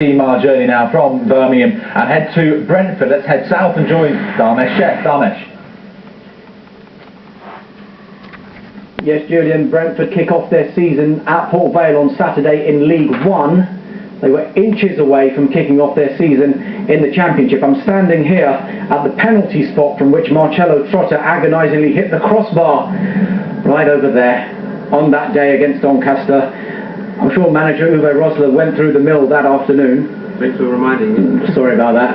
Our journey now from Birmingham and head to Brentford. Let's head south and join Dharmesh. Chef Dharmesh. Yes, Julian, Brentford kick off their season at Port Vale on Saturday in League One. They were inches away from kicking off their season in the Championship. I'm standing here at the penalty spot from which Marcello Trotter agonisingly hit the crossbar right over there on that day against Doncaster. I'm sure manager Uwe Rosler went through the mill that afternoon. Thanks for reminding me. Sorry about that.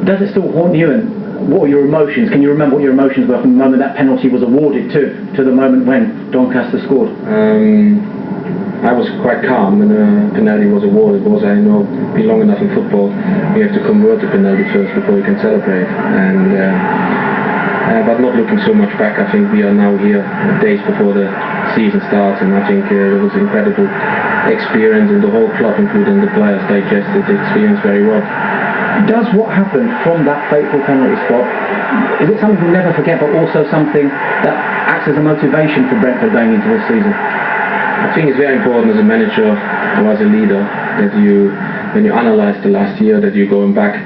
Does it still haunt you, and what were your emotions? Can you remember what your emotions were from the moment that penalty was awarded to the moment when Doncaster scored? I was quite calm when the penalty was awarded, because I know been long enough in football, you have to convert the penalty first before you can celebrate. But not looking so much back. I think we are now here days before the season starts, and I think it was an incredible experience, and the whole club, including the players, digested the experience very well. Does what happened from that fateful penalty spot, is it something we'll never forget, but also something that acts as a motivation for Brentford going into this season? I think it's very important as a manager or as a leader that you, when you analyse the last year, that you're going back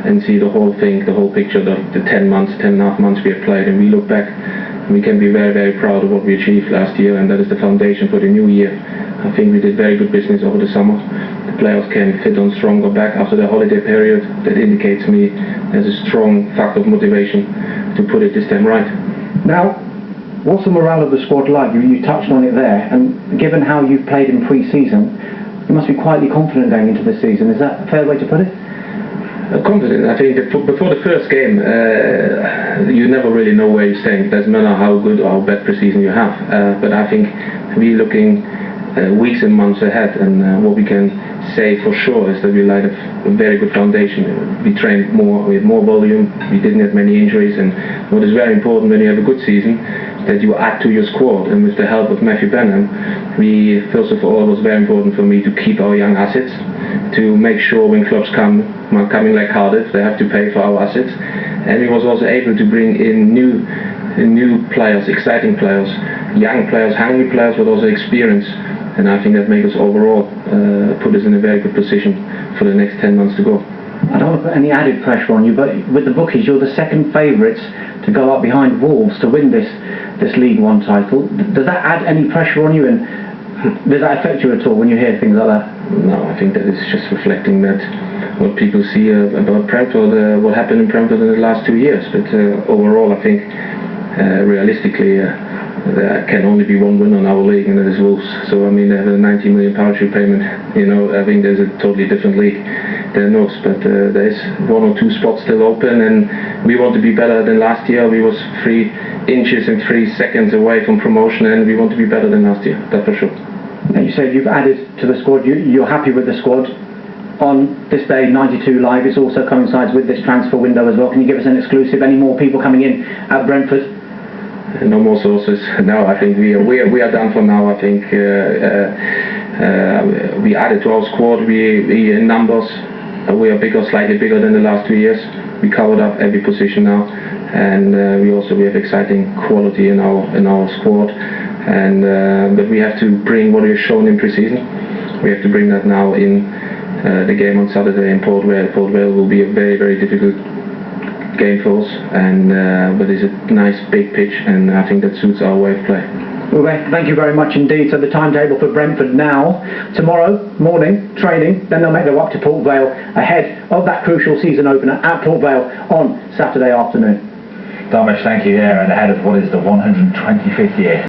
and see the whole thing, the whole picture, the 10 and a half months we have played, and we look back and we can be very, very proud of what we achieved last year, and that is the foundation for the new year. I think we did very good business over the summer. The players came fit on stronger back after the holiday period. That indicates me there's a strong factor of motivation to put it this time right. Now, what's the morale of the squad like? You touched on it there, and given how you've played in pre-season, you must be quietly confident going into this season. Is that a fair way to put it? Confident. I think that before the first game, you never really know where you stand. It doesn't matter how good or how bad pre-season you have. But I think we're looking weeks and months ahead, and what we can say for sure is that we laid a very good foundation. We trained more, we had more volume, we didn't have many injuries, and what is very important when you have a good season, that you add to your squad. And with the help of Matthew Benham, first of all, it was very important for me to keep our young assets, to make sure when clubs coming like Cardiff, they have to pay for our assets. And we was also able to bring in new players, exciting players, young players, hungry players, but also experience. And I think that makes us overall put us in a very good position for the next 10 months to go. I don't want to put any added pressure on you, but with the bookies, you're the second favourites to go up behind Wolves to win this League One title. Does that add any pressure on you, and does that affect you at all when you hear things like that? No, I think that is just reflecting that what people see about Brentford, what happened in Brentford in the last 2 years. But overall, I think realistically, there can only be one winner in our league, and that is Wolves. So I mean, they have a £90 million parachute payment. You know, I think there's a totally different league than us. But there is 1 or 2 spots still open, and we want to be better than last year. We was 3 inches and 3 seconds away from promotion, and we want to be better than last year. That's for sure. Now, you said you've added to the squad. You're happy with the squad. On this day, 92 Live, it also coincides with this transfer window as well. Can you give us an exclusive? Any more people coming in at Brentford? No more sources. No, I think we are done for now. I think we added to our squad. We in numbers, we are bigger, slightly bigger than the last 2 years. We covered up every position now, and we have exciting quality in our squad. And but we have to bring what we have shown in pre-season. We have to bring that now in the game on Saturday in Port Vale. Port Vale will be a very, very difficult game for us, and but it's a nice big pitch, and I think that suits our way of play. Well, thank you very much indeed. So the timetable for Brentford now: tomorrow morning training, then they'll make their way up to Port Vale ahead of that crucial season opener at Port Vale on Saturday afternoon. Dharmesh, thank you here, and ahead of what is the 125th year